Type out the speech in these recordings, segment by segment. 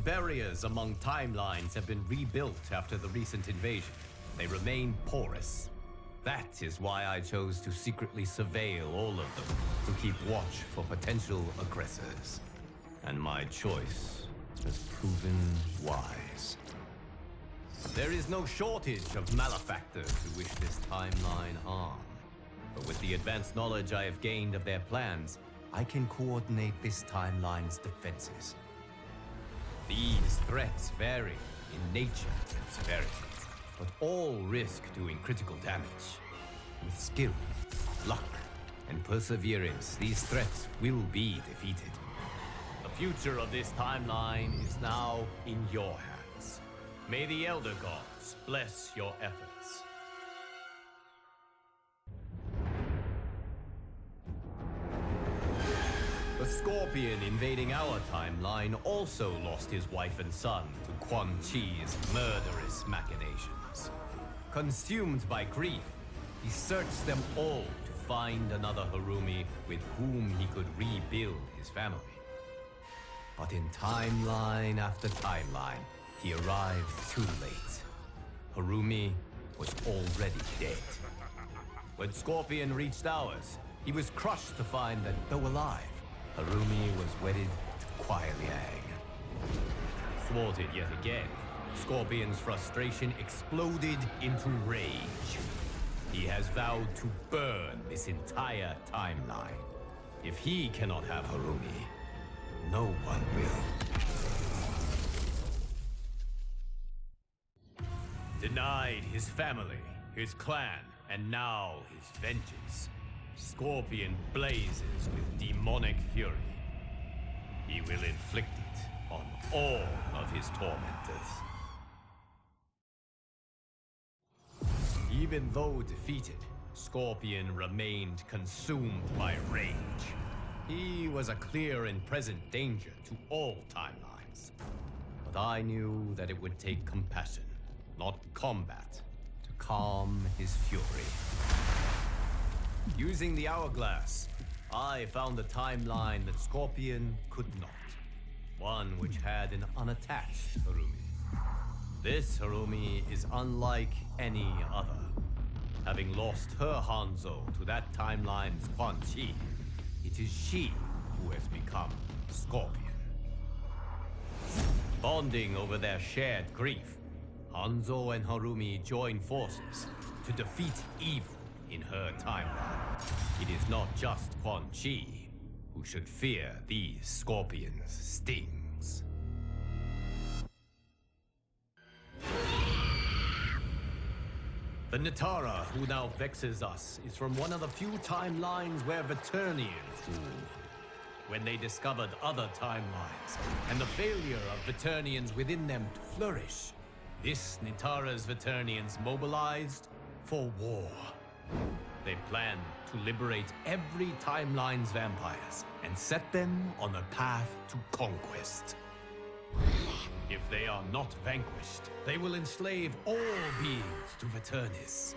barriers among timelines have been rebuilt after the recent invasion. They remain porous. That is why I chose to secretly surveil all of them, to keep watch for potential aggressors. And my choice has proven wise. There is no shortage of malefactors who wish this timeline harm. But with the advanced knowledge I have gained of their plans, I can coordinate this timeline's defenses. These threats vary in nature and severity, but all risk doing critical damage. With skill, luck, and perseverance, these threats will be defeated. The future of this timeline is now in your hands. May the Elder Gods bless your efforts. The Scorpion invading our timeline also lost his wife and son to Quan Chi's murderous machinations. Consumed by grief, he searched them all to find another Harumi with whom he could rebuild his family. But in timeline after timeline, he arrived too late. Harumi was already dead. When Scorpion reached ours, he was crushed to find that, though alive, Harumi was wedded to Kuai Liang. Thwarted yet again, Scorpion's frustration exploded into rage. He has vowed to burn this entire timeline. If he cannot have Harumi, no one will. Denied his family, his clan, and now his vengeance. Scorpion blazes with demonic fury. He will inflict it on all of his tormentors. Even though defeated, Scorpion remained consumed by rage. He was a clear and present danger to all timelines. But I knew that it would take compassion, not combat, to calm his fury. Using the hourglass, I found a timeline that Scorpion could not. One which had an unattached Harumi. This Harumi is unlike any other. Having lost her Hanzo to that timeline's Quan Chi, it is she who has become Scorpion. Bonding over their shared grief, Hanzo and Harumi join forces to defeat evil in her timeline. It is not just Quan Chi who should fear these Scorpion's stings. The Natara who now vexes us is from one of the few timelines where Veternians rule. When they discovered other timelines, and the failure of Veternians within them to flourish, this Natara's Veternians mobilized for war. They planned to liberate every timeline's vampires and set them on a path to conquest. If they are not vanquished, they will enslave all beings to Veternis.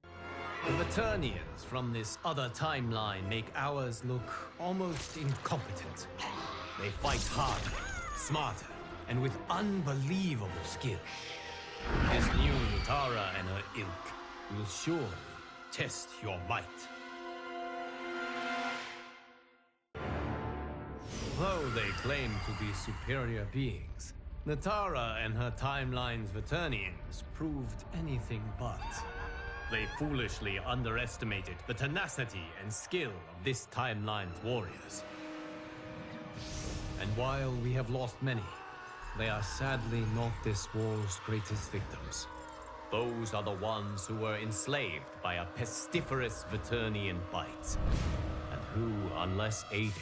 The Veternians from this other timeline make ours look almost incompetent. They fight harder, smarter, and with unbelievable skill. This new Natara and her ilk will surely test your might. Though they claim to be superior beings, Natara and her timeline's Veternians proved anything but. They foolishly underestimated the tenacity and skill of this timeline's warriors. And while we have lost many, they are sadly not this war's greatest victims. Those are the ones who were enslaved by a pestiferous Veternian bite, and who, unless aided,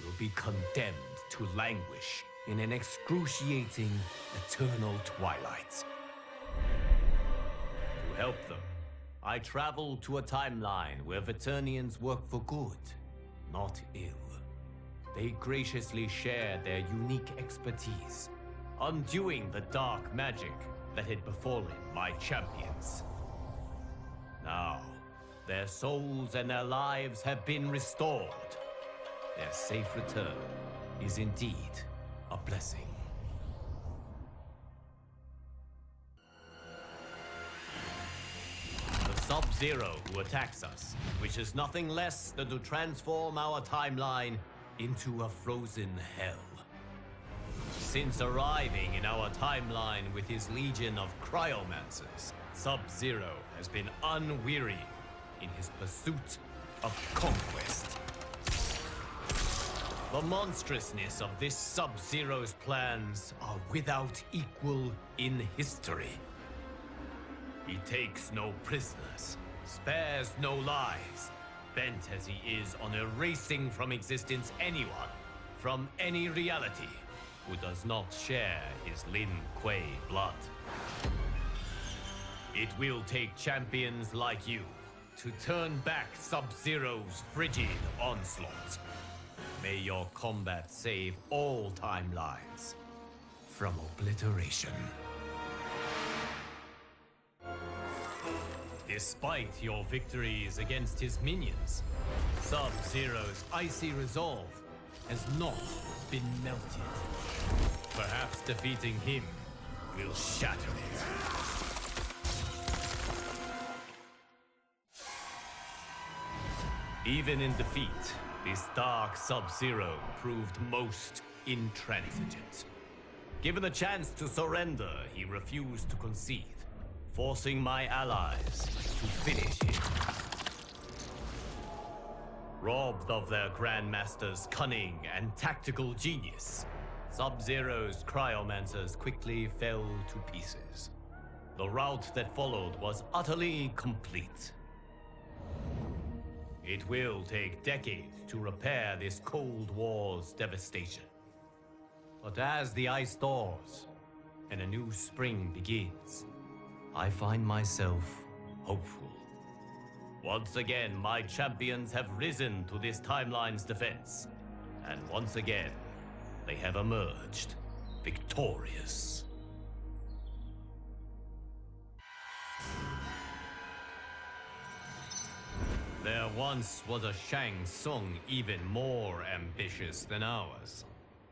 will be condemned to languish in an excruciating, eternal twilight. To help them, I traveled to a timeline where Veternians work for good, not ill. They graciously shared their unique expertise, undoing the dark magic that had befallen my champions. Now, their souls and their lives have been restored. their safe return is indeed a blessing. The Sub-Zero who attacks us wishes nothing less than to transform our timeline into a frozen hell. Since arriving in our timeline with his legion of Cryomancers, Sub-Zero has been unwearying in his pursuit of conquest. The monstrousness of this Sub-Zero's plans are without equal in history. He takes no prisoners, spares no lives, bent as he is on erasing from existence anyone from any reality who does not share his Lin Kuei blood. It will take champions like you to turn back Sub-Zero's frigid onslaught. May your combat save all timelines from obliteration. Despite your victories against his minions, Sub-Zero's icy resolve has not been melted. Perhaps defeating him will shatter it. Even in defeat, this dark Sub-Zero proved most intransigent. Given the chance to surrender, he refused to concede, forcing my allies to finish him. Robbed of their Grandmaster's cunning and tactical genius, Sub-Zero's Cryomancers quickly fell to pieces. The rout that followed was utterly complete. It will take decades to repair this Cold War's devastation. But as the ice thaws and a new spring begins, I find myself hopeful. Once again, my champions have risen to this timeline's defense. And once again, they have emerged victorious. There once was a Shang Tsung even more ambitious than ours.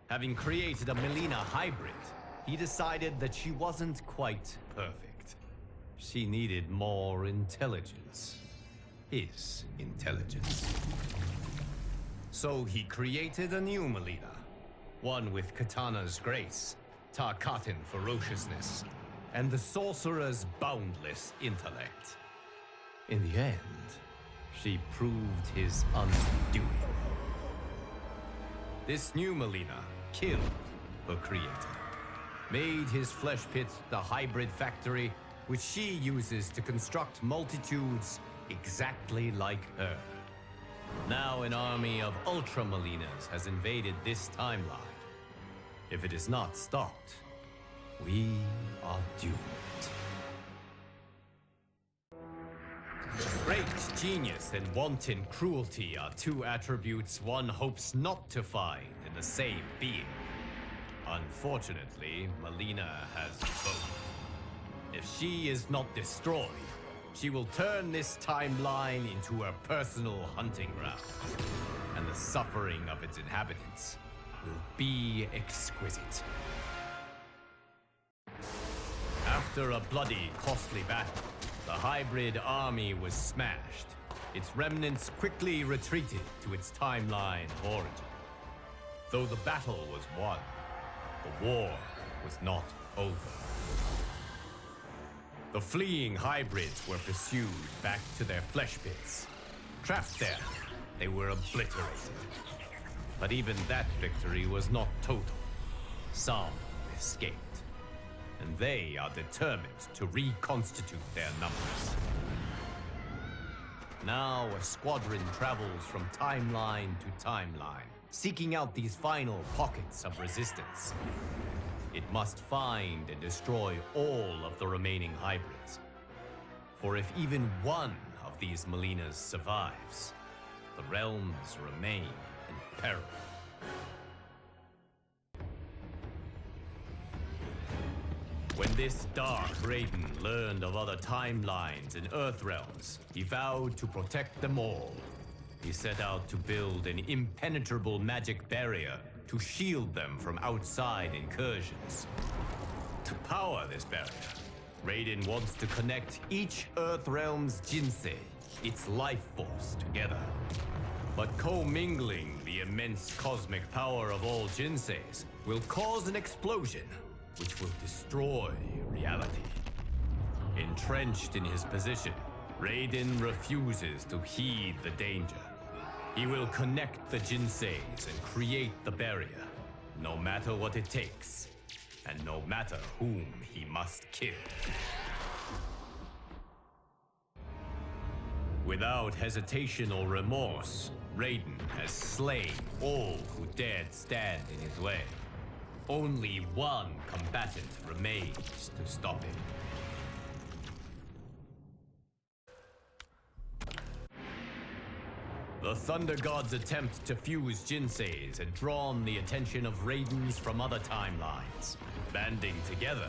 Having created a Melina hybrid, he decided that she wasn't quite perfect. She needed more intelligence. His intelligence. So he created a new Melina. One with Katana's grace, Tarkatan ferociousness, and the sorcerer's boundless intellect. In the end, she proved his undoing. This new Melina killed her creator, made his flesh pit the hybrid factory which she uses to construct multitudes exactly like her. Now an army of Ultra Melinas has invaded this timeline. If it is not stopped, we are doomed. Great genius and wanton cruelty are two attributes one hopes not to find in the same being. Unfortunately, Melina has both. If she is not destroyed, she will turn this timeline into a personal hunting ground, and the suffering of its inhabitants will be exquisite. After a bloody, costly battle, the hybrid army was smashed. Its remnants quickly retreated to its timeline of origin. Though the battle was won, the war was not over. The fleeing hybrids were pursued back to their flesh pits. Trapped there, they were obliterated. But even that victory was not total. Some escaped. And they are determined to reconstitute their numbers. Now a squadron travels from timeline to timeline, seeking out these final pockets of resistance. It must find and destroy all of the remaining hybrids. For if even one of these Melinas survives, the realms remain in peril. When this dark Raiden learned of other timelines and Earth realms, he vowed to protect them all. He set out to build an impenetrable magic barrier to shield them from outside incursions. To power this barrier, Raiden wants to connect each Earthrealm's Jinsei, its life force, together. But commingling the immense cosmic power of all Jinseis will cause an explosion, which will destroy reality. Entrenched in his position, Raiden refuses to heed the danger. He will connect the Jinseis and create the barrier, no matter what it takes, and no matter whom he must kill. Without hesitation or remorse, Raiden has slain all who dared stand in his way. Only one combatant remains to stop him. The Thunder God's attempt to fuse Jinseis had drawn the attention of Raidens from other timelines. Banding together,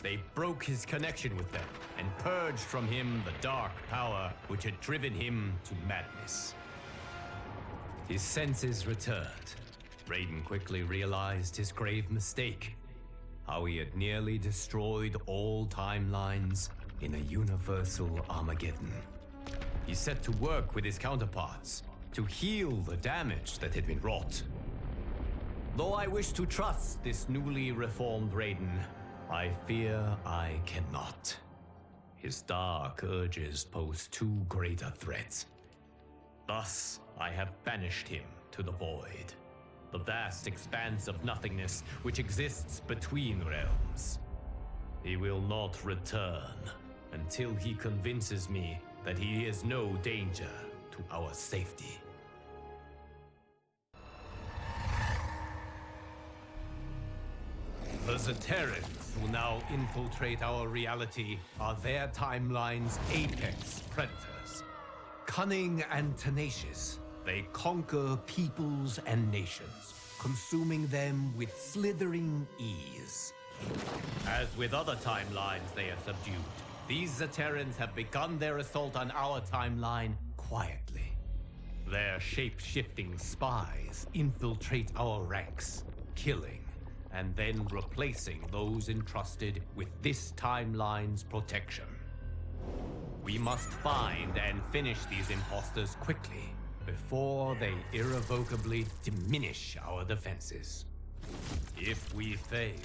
they broke his connection with them and purged from him the dark power which had driven him to madness. His senses returned. Raiden quickly realized his grave mistake, how he had nearly destroyed all timelines in a universal Armageddon. He set to work with his counterparts to heal the damage that had been wrought. Though I wish to trust this newly reformed Raiden, I fear I cannot. His dark urges pose too great a threat. Thus, I have banished him to the void, the vast expanse of nothingness which exists between realms. He will not return until he convinces me that he is no danger to our safety. The Zaterrans who now infiltrate our reality are their timeline's apex predators. Cunning and tenacious, they conquer peoples and nations, consuming them with slithering ease. As with other timelines they have subdued, these Zaterrans have begun their assault on our timeline quietly. Their shape-shifting spies infiltrate our ranks, killing and then replacing those entrusted with this timeline's protection. We must find and finish these imposters quickly before they irrevocably diminish our defenses. If we fail,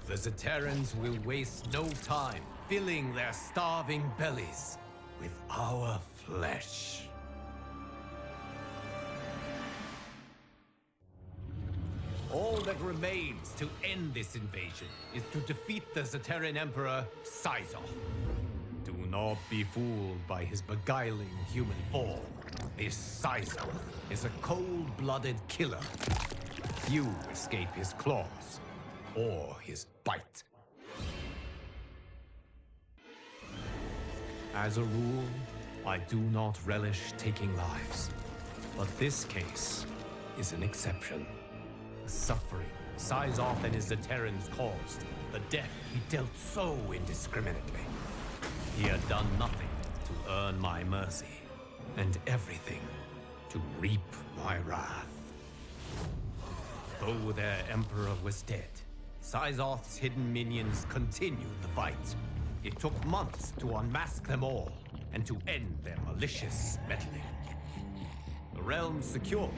the Zaterrans will waste no time filling their starving bellies with our flesh. All that remains to end this invasion is to defeat the Zaterran Emperor, Syzoth. Do not be fooled by his beguiling human form. This Syzoth is a cold-blooded killer. Few escape his claws or his bite. As a rule, I do not relish taking lives, but this case is an exception. The suffering Syzoth and his Zaterrans caused, the death he dealt so indiscriminately. He had done nothing to earn my mercy, and everything to reap my wrath. Though their emperor was dead, Syzoth's hidden minions continued the fight. It took months to unmask them all, and to end their malicious meddling. The realm secured,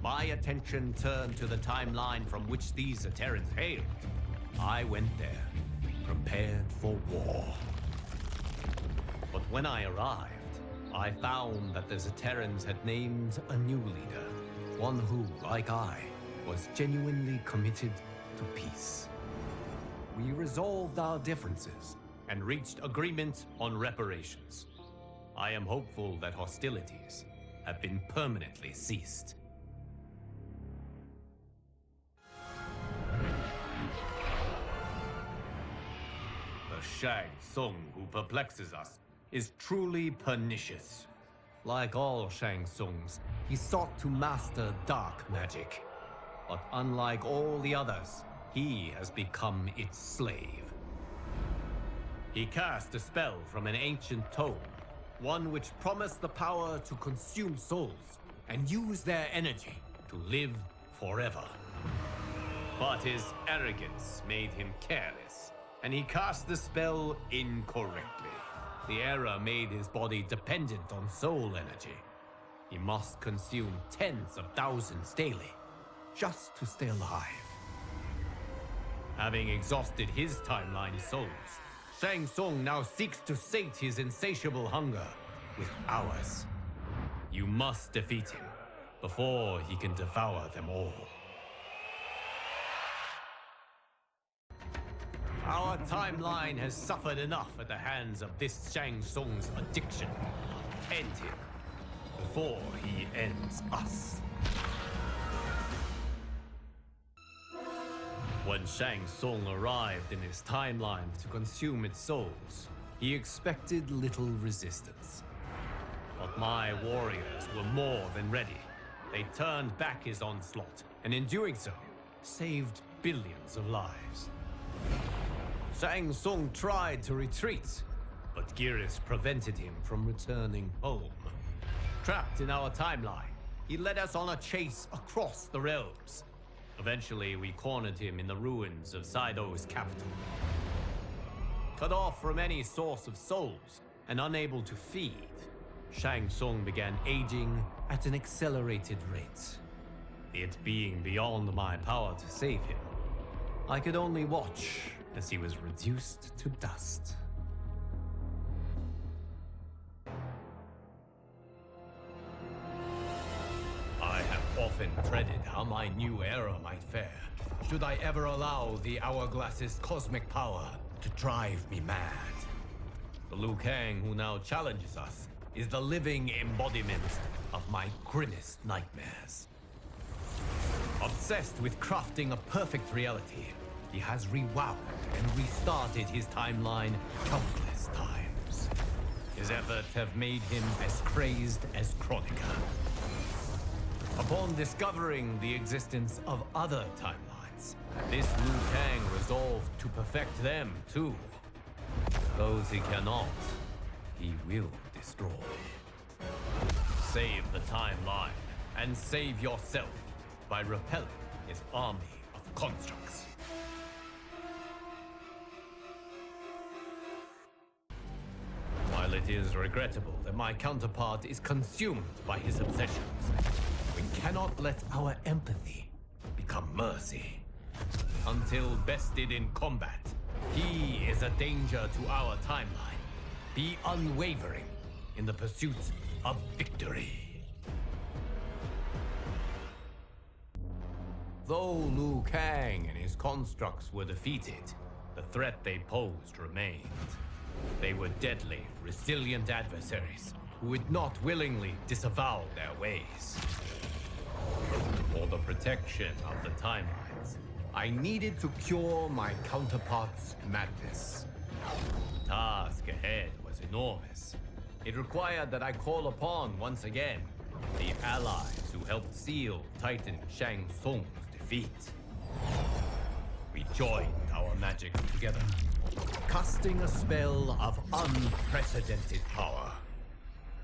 my attention turned to the timeline from which these Zaterrans hailed. I went there, prepared for war. But when I arrived, I found that the Zaterrans had named a new leader, one who, like I, was genuinely committed to peace. We resolved our differences and reached agreement on reparations. I am hopeful that hostilities have been permanently ceased. The Shang Tsung who perplexes us is truly pernicious. Like all Shang Tsungs, he sought to master dark magic. But unlike all the others, he has become its slave. He cast a spell from an ancient tome, one which promised the power to consume souls and use their energy to live forever. But his arrogance made him careless, and he cast the spell incorrectly. The error made his body dependent on soul energy. He must consume tens of thousands daily, just to stay alive. Having exhausted his timeline souls, Shang Tsung now seeks to sate his insatiable hunger with ours. You must defeat him before he can devour them all. Our timeline has suffered enough at the hands of this Shang Tsung's addiction. End him before he ends us. When Shang Tsung arrived in his timeline to consume its souls, he expected little resistance. But my warriors were more than ready. They turned back his onslaught, and in doing so, saved billions of lives. Shang Tsung tried to retreat, but Geras prevented him from returning home. Trapped in our timeline, he led us on a chase across the realms. Eventually, we cornered him in the ruins of Saido's capital. Cut off from any source of souls and unable to feed, Shang Tsung began aging at an accelerated rate. It being beyond my power to save him, I could only watch as he was reduced to dust. I have often dreaded how my new era might fare, should I ever allow the Hourglass's cosmic power to drive me mad. The Liu Kang who now challenges us is the living embodiment of my grimmest nightmares. Obsessed with crafting a perfect reality, he has rewound and restarted his timeline countless times. His efforts have made him as crazed as Chronica. Upon discovering the existence of other timelines, this Liu Kang resolved to perfect them too. Those he cannot, he will destroy. Save the timeline and save yourself by repelling his army of constructs. While it is regrettable that my counterpart is consumed by his obsessions, we cannot let our empathy become mercy. Until bested in combat, he is a danger to our timeline. Be unwavering in the pursuit of victory. Though Liu Kang and his constructs were defeated, the threat they posed remained. They were deadly, resilient adversaries who would not willingly disavow their ways. For the protection of the timelines, I needed to cure my counterpart's madness. The task ahead was enormous. It required that I call upon, once again, the allies who helped seal Titan Shang Tsung's defeat. We joined our magic together, casting a spell of unprecedented power.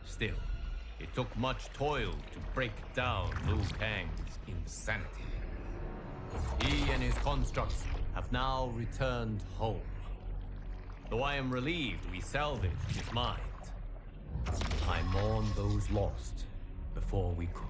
Still, it took much toil to break down Liu Kang's insanity. He and his constructs have now returned home. Though I am relieved we salvaged his mind, I mourn those lost before we could.